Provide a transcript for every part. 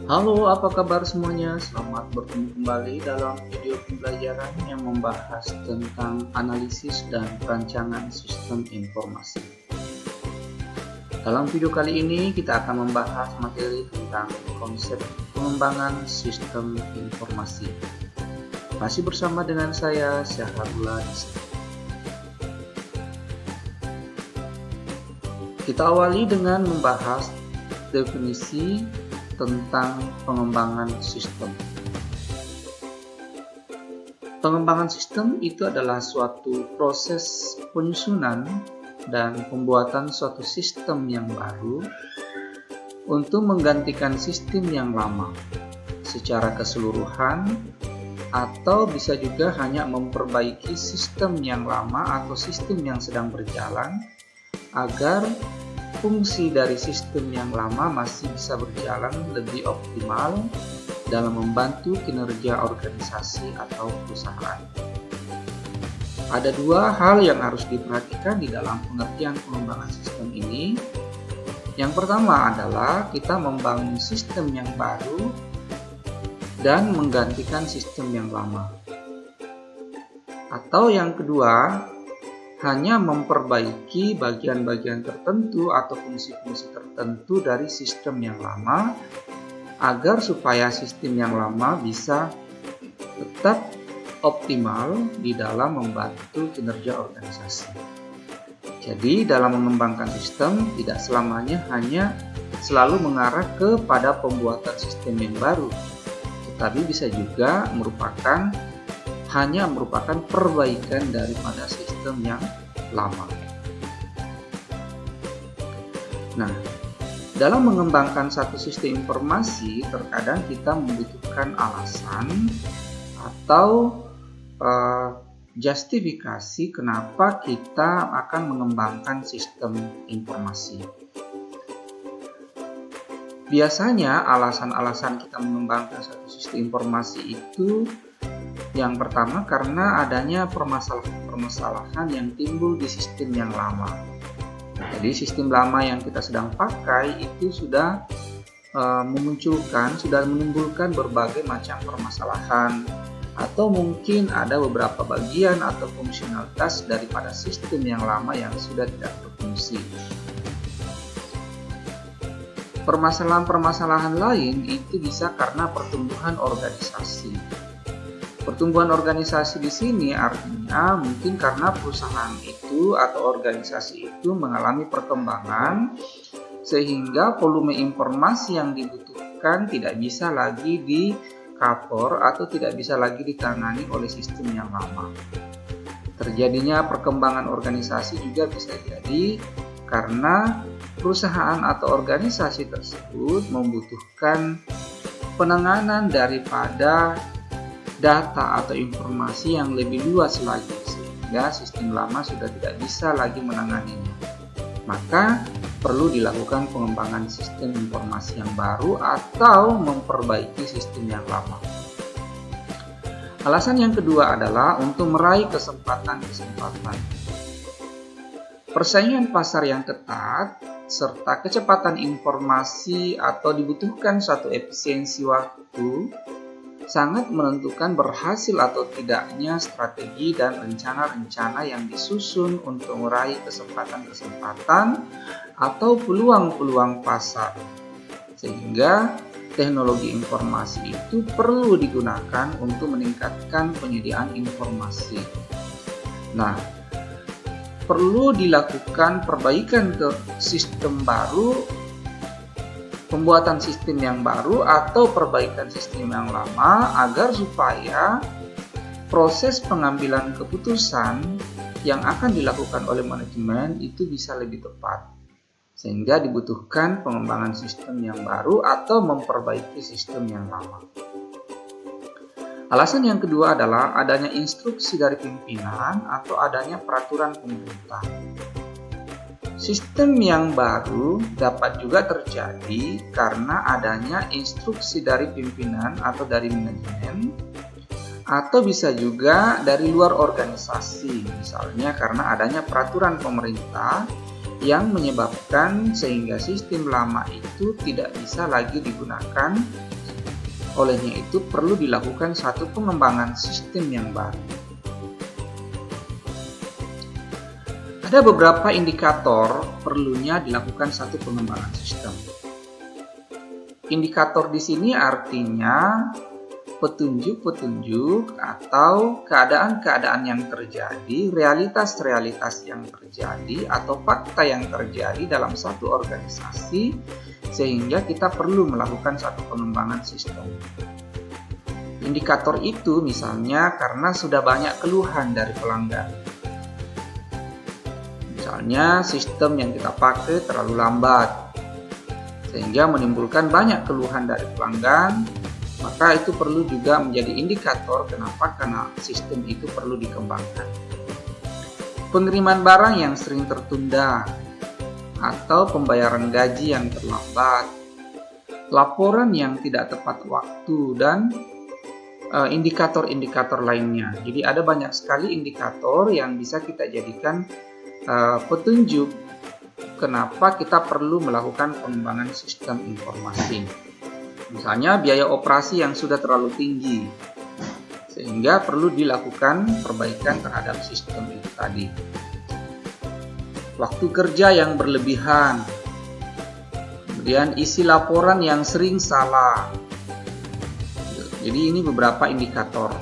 Halo, apa kabar semuanya? Selamat bertemu kembali dalam video pembelajaran yang membahas tentang analisis dan perancangan sistem informasi. Dalam video kali ini kita akan membahas materi tentang konsep pengembangan sistem informasi. Masih bersama dengan saya, Syahrullah. Kita awali dengan membahas definisi tentang pengembangan sistem. Pengembangan sistem itu adalah suatu proses penyusunan dan pembuatan suatu sistem yang baru untuk menggantikan sistem yang lama secara keseluruhan, atau bisa juga hanya memperbaiki sistem yang lama atau sistem yang sedang berjalan agar fungsi dari sistem yang lama masih bisa berjalan lebih optimal dalam membantu kinerja organisasi atau perusahaan. Ada dua hal yang harus diperhatikan di dalam pengertian pengembangan sistem ini. Yang pertama adalah kita membangun sistem yang baru dan menggantikan sistem yang lama. Atau yang kedua, hanya memperbaiki bagian-bagian tertentu atau fungsi-fungsi tertentu dari sistem yang lama agar supaya sistem yang lama bisa tetap optimal di dalam membantu kinerja organisasi. Jadi dalam mengembangkan sistem tidak selamanya hanya selalu mengarah kepada pembuatan sistem yang baru, tetapi bisa juga hanya merupakan perbaikan daripada sistem yang lama. Nah, dalam mengembangkan satu sistem informasi, terkadang kita membutuhkan alasan atau justifikasi kenapa kita akan mengembangkan sistem informasi. Biasanya alasan-alasan kita mengembangkan satu sistem informasi itu yang pertama karena adanya permasalahan yang timbul di sistem yang lama. Jadi sistem lama yang kita sedang pakai itu sudah menimbulkan berbagai macam permasalahan, atau mungkin ada beberapa bagian atau fungsionalitas daripada sistem yang lama yang sudah tidak berfungsi. Permasalahan-permasalahan lain itu bisa karena pertumbuhan organisasi. Pertumbuhan organisasi di sini artinya mungkin karena perusahaan itu atau organisasi itu mengalami perkembangan sehingga volume informasi yang dibutuhkan tidak bisa lagi di-cover atau tidak bisa lagi ditangani oleh sistem yang lama. Terjadinya perkembangan organisasi juga bisa jadi karena perusahaan atau organisasi tersebut membutuhkan penanganan daripada data atau informasi yang lebih luas lagi sehingga sistem lama sudah tidak bisa lagi menanganinya. Maka perlu dilakukan pengembangan sistem informasi yang baru atau memperbaiki sistem yang lama. Alasan yang kedua adalah untuk meraih kesempatan-kesempatan. Persaingan pasar yang ketat serta kecepatan informasi atau dibutuhkan suatu efisiensi waktu sangat menentukan berhasil atau tidaknya strategi dan rencana-rencana yang disusun untuk meraih kesempatan-kesempatan atau peluang-peluang pasar. Sehingga teknologi informasi itu perlu digunakan untuk meningkatkan penyediaan informasi. Nah, perlu dilakukan perbaikan ke sistem baru, pembuatan sistem yang baru atau perbaikan sistem yang lama agar supaya proses pengambilan keputusan yang akan dilakukan oleh manajemen itu bisa lebih tepat. Sehingga dibutuhkan pengembangan sistem yang baru atau memperbaiki sistem yang lama. Alasan yang kedua adalah adanya instruksi dari pimpinan atau adanya peraturan pemerintah. Sistem yang baru dapat juga terjadi karena adanya instruksi dari pimpinan atau dari manajemen, atau bisa juga dari luar organisasi, misalnya karena adanya peraturan pemerintah yang menyebabkan sehingga sistem lama itu tidak bisa lagi digunakan Olehnya itu perlu dilakukan satu pengembangan sistem yang baru. Ada beberapa indikator perlunya dilakukan satu pengembangan sistem. Indikator di sini artinya petunjuk-petunjuk atau keadaan-keadaan yang terjadi, realitas-realitas yang terjadi, atau fakta yang terjadi dalam satu organisasi sehingga kita perlu melakukan satu pengembangan sistem. Indikator itu misalnya karena sudah banyak keluhan dari pelanggan. Misalnya sistem yang kita pakai terlalu lambat sehingga menimbulkan banyak keluhan dari pelanggan. Maka itu perlu juga menjadi indikator kenapa, karena sistem itu perlu dikembangkan. Pengiriman barang yang sering tertunda atau pembayaran gaji yang terlambat, laporan yang tidak tepat waktu, dan indikator-indikator lainnya. Jadi ada banyak sekali indikator yang bisa kita jadikan petunjuk kenapa kita perlu melakukan pengembangan sistem informasi. Misalnya biaya operasi yang sudah terlalu tinggi, sehingga perlu dilakukan perbaikan terhadap sistem itu tadi. Waktu kerja yang berlebihan, kemudian isi laporan yang sering salah. Jadi ini beberapa indikator.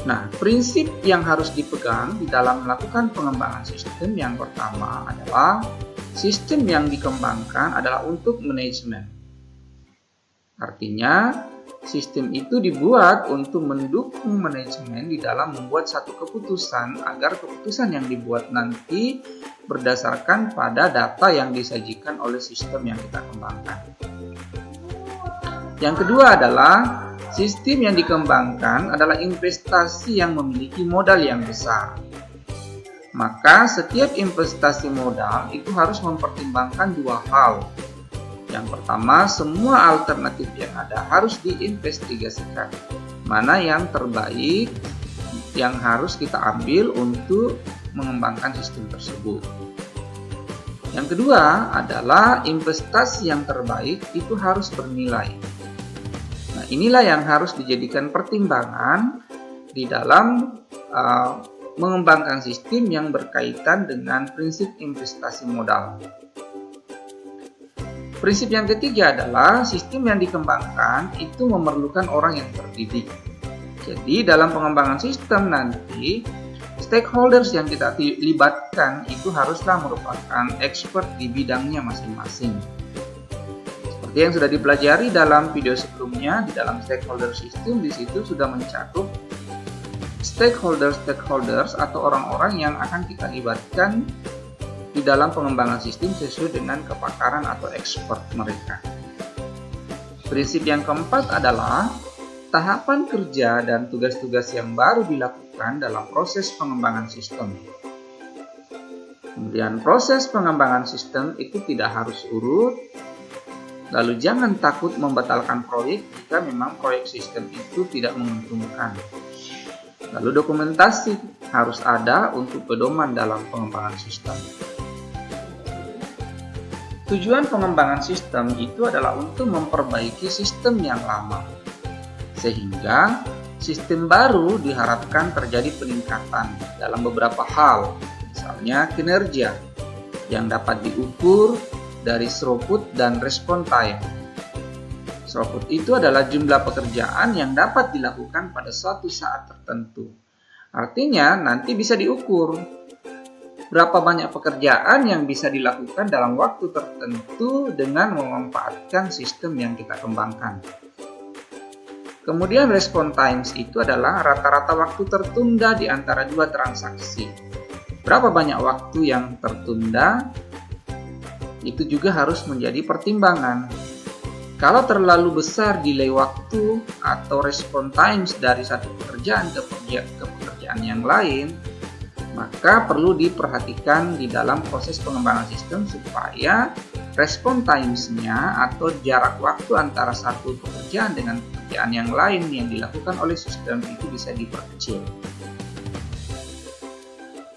Nah, prinsip yang harus dipegang di dalam melakukan pengembangan sistem yang pertama adalah sistem yang dikembangkan adalah untuk manajemen. Artinya, sistem itu dibuat untuk mendukung manajemen di dalam membuat satu keputusan agar keputusan yang dibuat nanti berdasarkan pada data yang disajikan oleh sistem yang kita kembangkan. Yang kedua adalah sistem yang dikembangkan adalah investasi yang memiliki modal yang besar. Maka setiap investasi modal itu harus mempertimbangkan dua hal. Yang pertama, semua alternatif yang ada harus diinvestigasikan. Mana yang terbaik yang harus kita ambil untuk mengembangkan sistem tersebut. Yang kedua adalah investasi yang terbaik itu harus bernilai. Nah, inilah yang harus dijadikan pertimbangan di dalam mengembangkan sistem yang berkaitan dengan prinsip investasi modal. Prinsip yang ketiga adalah sistem yang dikembangkan itu memerlukan orang yang terdidik. Jadi dalam pengembangan sistem nanti, stakeholders yang kita libatkan itu haruslah merupakan expert di bidangnya masing-masing. Seperti yang sudah dipelajari dalam video sebelumnya, di dalam stakeholder system, di situ sudah mencakup stakeholders atau orang-orang yang akan kita libatkan di dalam pengembangan sistem sesuai dengan kepakaran atau expert mereka. Prinsip yang keempat adalah tahapan kerja dan tugas-tugas yang baru dilakukan dalam proses pengembangan sistem. Kemudian proses pengembangan sistem itu tidak harus urut. Lalu jangan takut membatalkan proyek jika memang proyek sistem itu tidak menguntungkan. Lalu dokumentasi harus ada untuk pedoman dalam pengembangan sistem. Tujuan pengembangan sistem itu adalah untuk memperbaiki sistem yang lama, sehingga sistem baru diharapkan terjadi peningkatan dalam beberapa hal, misalnya kinerja yang dapat diukur dari throughput dan respon time. Throughput itu adalah jumlah pekerjaan yang dapat dilakukan pada suatu saat tertentu. Artinya nanti bisa diukur berapa banyak pekerjaan yang bisa dilakukan dalam waktu tertentu dengan memanfaatkan sistem yang kita kembangkan. Kemudian respon times itu adalah rata-rata waktu tertunda di antara dua transaksi. Berapa banyak waktu yang tertunda, itu juga harus menjadi pertimbangan. Kalau terlalu besar delay waktu atau respon times dari satu pekerjaan ke pekerjaan yang lain, maka perlu diperhatikan di dalam proses pengembangan sistem supaya respon times-nya atau jarak waktu antara satu pekerjaan dengan pekerjaan yang lain yang dilakukan oleh sistem itu bisa diperkecil.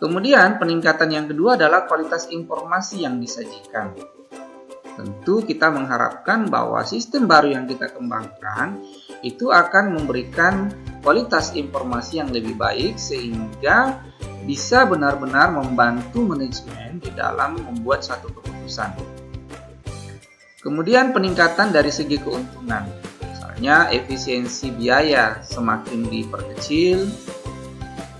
Kemudian peningkatan yang kedua adalah kualitas informasi yang disajikan. Tentu kita mengharapkan bahwa sistem baru yang kita kembangkan itu akan memberikan kualitas informasi yang lebih baik sehingga bisa benar-benar membantu manajemen di dalam membuat satu keputusan. Kemudian peningkatan dari segi keuntungan, misalnya efisiensi biaya semakin diperkecil,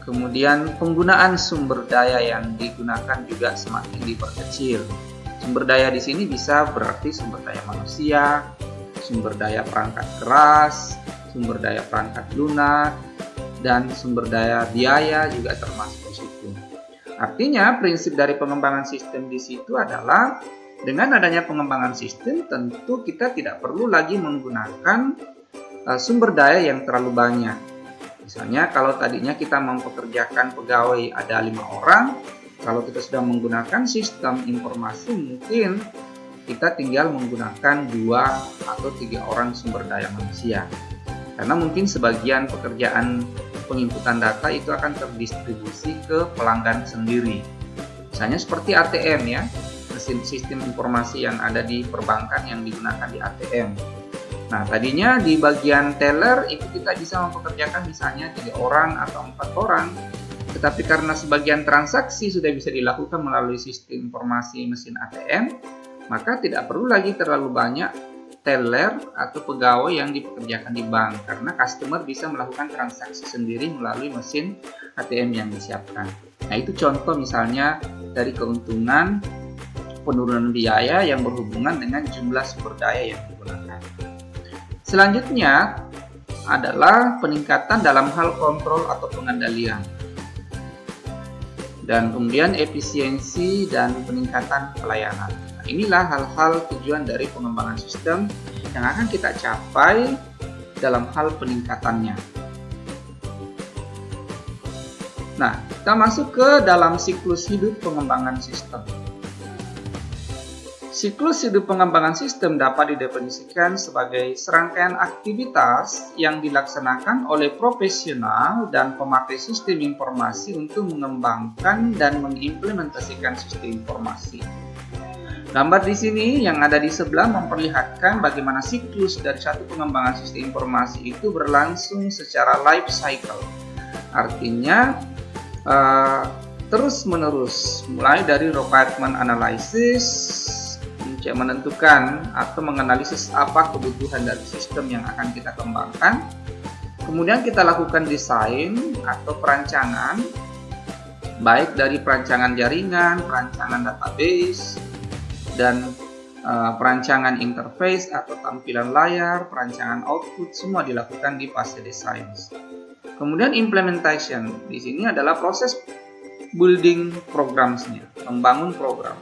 kemudian penggunaan sumber daya yang digunakan juga semakin diperkecil. Sumber daya di sini bisa berarti sumber daya manusia, sumber daya perangkat keras, sumber daya perangkat lunak, dan sumber daya biaya juga termasuk di situ. Artinya prinsip dari pengembangan sistem di situ adalah dengan adanya pengembangan sistem tentu kita tidak perlu lagi menggunakan sumber daya yang terlalu banyak. Misalnya kalau tadinya kita mempekerjakan pegawai ada 5 orang, kalau kita sudah menggunakan sistem informasi mungkin kita tinggal menggunakan 2 atau 3 orang sumber daya manusia. Karena mungkin sebagian pekerjaan penginputan data itu akan terdistribusi ke pelanggan sendiri. Misalnya seperti ATM ya, mesin sistem informasi yang ada di perbankan yang digunakan di ATM. Nah, tadinya di bagian teller itu kita bisa mempekerjakan misalnya 3 orang atau 4 orang. Tetapi karena sebagian transaksi sudah bisa dilakukan melalui sistem informasi mesin ATM, maka tidak perlu lagi terlalu banyak teller atau pegawai yang dipekerjakan di bank karena customer bisa melakukan transaksi sendiri melalui mesin ATM yang disiapkan. Nah, itu contoh misalnya dari keuntungan penurunan biaya yang berhubungan dengan jumlah sumber daya yang digunakan. Selanjutnya adalah peningkatan dalam hal kontrol atau pengendalian. Dan kemudian efisiensi dan peningkatan pelayanan. Nah, inilah hal-hal tujuan dari pengembangan sistem yang akan kita capai dalam hal peningkatannya. Nah, kita masuk ke dalam siklus hidup pengembangan sistem. Siklus hidup pengembangan sistem dapat didefinisikan sebagai serangkaian aktivitas yang dilaksanakan oleh profesional dan pemakai sistem informasi untuk mengembangkan dan mengimplementasikan sistem informasi. Gambar di sini yang ada di sebelah memperlihatkan bagaimana siklus dari satu pengembangan sistem informasi itu berlangsung secara life cycle. Artinya terus-menerus, mulai dari requirement analysis, menentukan atau menganalisis apa kebutuhan dari sistem yang akan kita kembangkan. Kemudian kita lakukan desain atau perancangan, baik dari perancangan jaringan, perancangan database, dan perancangan interface atau tampilan layar, perancangan output, semua dilakukan di fase desain. Kemudian implementation, di sini adalah proses building programs-nya, membangun program.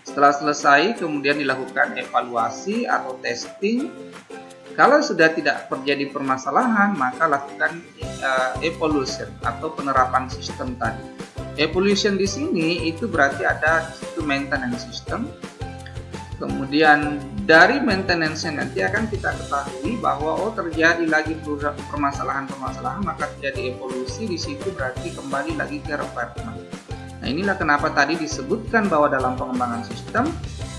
Setelah selesai, kemudian dilakukan evaluasi atau testing. Kalau sudah tidak terjadi permasalahan, maka lakukan evolution atau penerapan sistem tadi. Evolution di sini itu berarti ada di situ maintenance system. Kemudian dari maintenance-nya nanti akan kita ketahui bahwa terjadi lagi permasalahan-permasalahan, maka terjadi evolusi di situ berarti kembali lagi ke requirement. Nah, inilah kenapa tadi disebutkan bahwa dalam pengembangan sistem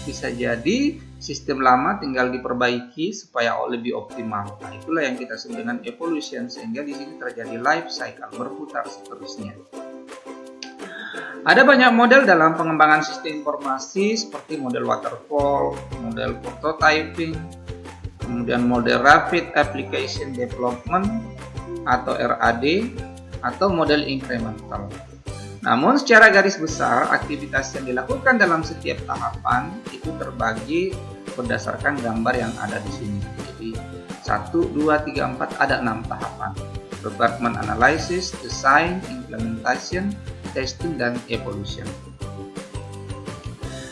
bisa jadi sistem lama tinggal diperbaiki supaya lebih optimal. Nah, itulah yang kita sebut dengan evolution, sehingga di sini terjadi life cycle, berputar seterusnya. Ada banyak model dalam pengembangan sistem informasi seperti model waterfall, model prototyping, kemudian model rapid application development atau RAD, atau model incremental. Namun secara garis besar, aktivitas yang dilakukan dalam setiap tahapan itu terbagi berdasarkan gambar yang ada di sini. Jadi 1, 2, 3, 4 ada 6 tahapan. Requirement analysis, design, implementation, testing, dan evolution.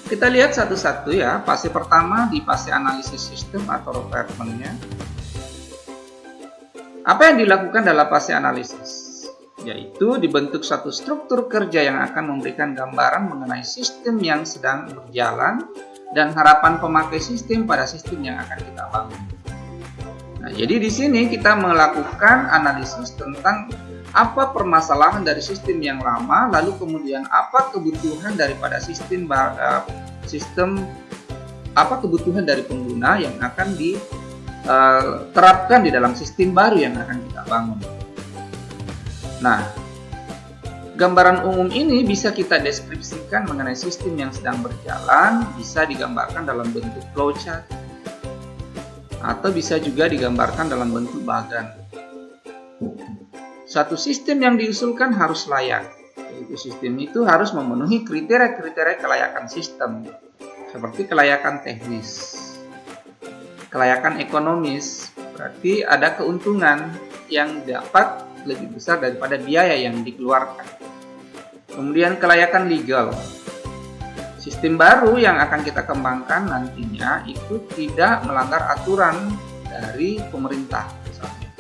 Kita lihat satu-satu ya. Fase pertama di fase analisis sistem atau requirement-nya. Apa yang dilakukan dalam fase analisis? Yaitu dibentuk satu struktur kerja yang akan memberikan gambaran mengenai sistem yang sedang berjalan dan harapan pemakai sistem pada sistem yang akan kita bangun. Nah, jadi di sini kita melakukan analisis tentang apa permasalahan dari sistem yang lama, lalu kemudian apa kebutuhan daripada sistem apa kebutuhan dari pengguna yang akan diterapkan di dalam sistem baru yang akan kita bangun. Nah, gambaran umum ini bisa kita deskripsikan mengenai sistem yang sedang berjalan, bisa digambarkan dalam bentuk flowchart, atau bisa juga digambarkan dalam bentuk bagan. Suatu sistem yang diusulkan harus layak, yaitu sistem itu harus memenuhi kriteria-kriteria kelayakan sistem, seperti kelayakan teknis, kelayakan ekonomis, berarti ada keuntungan yang dapat lebih besar daripada biaya yang dikeluarkan. Kemudian kelayakan legal. Sistem baru yang akan kita kembangkan nantinya itu tidak melanggar aturan dari pemerintah misalnya.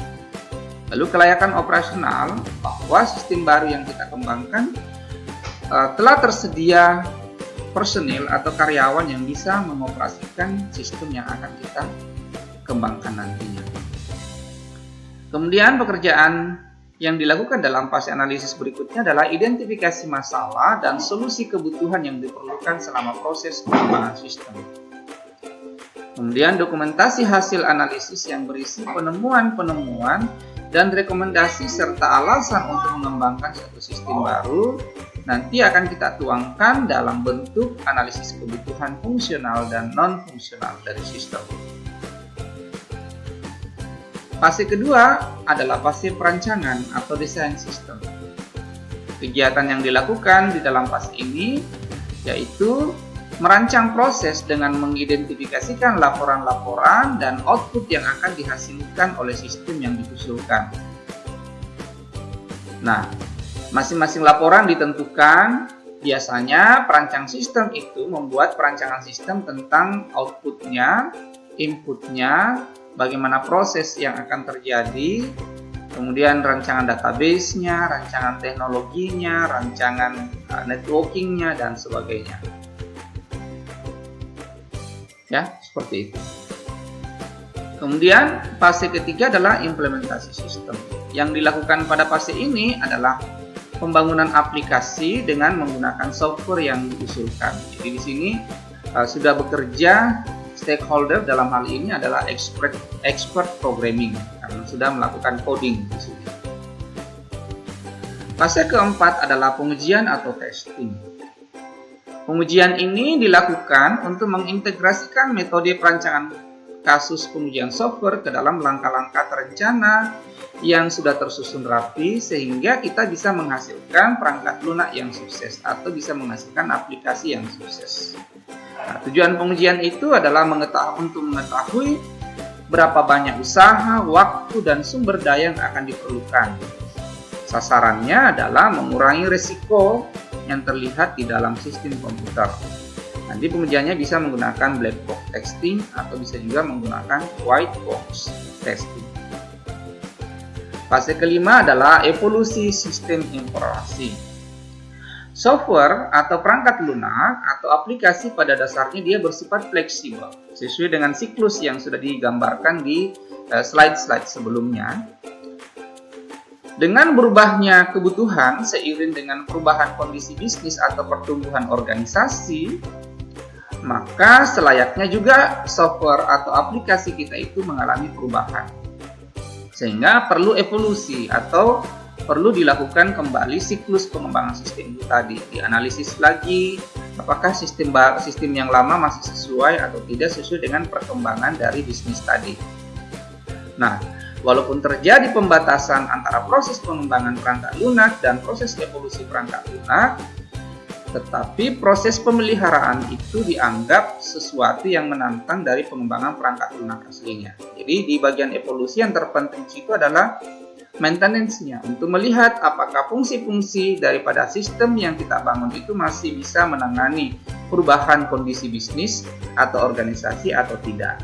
Lalu kelayakan operasional, bahwa sistem baru yang kita kembangkan telah tersedia personil atau karyawan yang bisa mengoperasikan sistem yang akan kita kembangkan nantinya. Kemudian pekerjaan yang dilakukan dalam fase analisis berikutnya adalah identifikasi masalah dan solusi kebutuhan yang diperlukan selama proses pengembangan sistem. Kemudian dokumentasi hasil analisis yang berisi penemuan-penemuan dan rekomendasi serta alasan untuk mengembangkan suatu sistem baru nanti akan kita tuangkan dalam bentuk analisis kebutuhan fungsional dan non-fungsional dari sistem. Fase kedua adalah fase perancangan atau desain sistem. Kegiatan yang dilakukan di dalam fase ini yaitu merancang proses dengan mengidentifikasikan laporan-laporan dan output yang akan dihasilkan oleh sistem yang diusulkan. Nah, masing-masing laporan ditentukan. Biasanya perancang sistem itu membuat perancangan sistem tentang outputnya, inputnya, bagaimana proses yang akan terjadi, kemudian rancangan database-nya, rancangan teknologinya, rancangan networking-nya, dan sebagainya. Ya, seperti itu. Kemudian fase ketiga adalah implementasi sistem. Yang dilakukan pada fase ini adalah pembangunan aplikasi dengan menggunakan software yang diusulkan. Jadi di sini sudah bekerja stakeholder, dalam hal ini adalah expert programming, karena sudah melakukan coding di sini. Fase keempat adalah pengujian atau testing. Pengujian ini dilakukan untuk mengintegrasikan metode perancangan kasus pengujian software ke dalam langkah-langkah terencana yang sudah tersusun rapi sehingga kita bisa menghasilkan perangkat lunak yang sukses atau bisa menghasilkan aplikasi yang sukses. Nah, tujuan pengujian itu adalah untuk mengetahui berapa banyak usaha, waktu, dan sumber daya yang akan diperlukan. Sasarannya adalah mengurangi risiko yang terlihat di dalam sistem komputer. Nanti pengujiannya bisa menggunakan black box testing atau bisa juga menggunakan white box testing. Fase kelima adalah evolusi sistem informasi. Software atau perangkat lunak atau aplikasi pada dasarnya dia bersifat fleksibel sesuai dengan siklus yang sudah digambarkan di slide-slide sebelumnya. Dengan berubahnya kebutuhan seiring dengan perubahan kondisi bisnis atau pertumbuhan organisasi, maka selayaknya juga software atau aplikasi kita itu mengalami perubahan. Sehingga perlu evolusi atau perlu dilakukan kembali siklus pengembangan sistem itu tadi, dianalisis lagi apakah sistem yang lama masih sesuai atau tidak sesuai dengan perkembangan dari bisnis tadi. Nah, walaupun terjadi pembatasan antara proses pengembangan perangkat lunak dan proses evolusi perangkat lunak, tetapi proses pemeliharaan itu dianggap sesuatu yang menantang dari pengembangan perangkat lunak aslinya. Jadi di bagian evolusi yang terpenting itu adalah maintenance-nya, untuk melihat apakah fungsi-fungsi daripada sistem yang kita bangun itu masih bisa menangani perubahan kondisi bisnis atau organisasi atau tidak.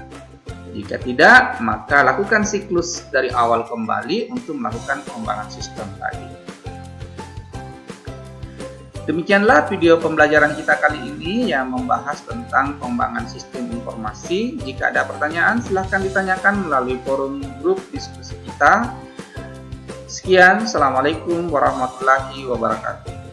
Jika tidak, maka lakukan siklus dari awal kembali untuk melakukan pengembangan sistem tadi. Demikianlah video pembelajaran kita kali ini yang membahas tentang pengembangan sistem informasi. Jika ada pertanyaan, silahkan ditanyakan melalui forum grup diskusi kita. Sekian, Assalamualaikum warahmatullahi wabarakatuh.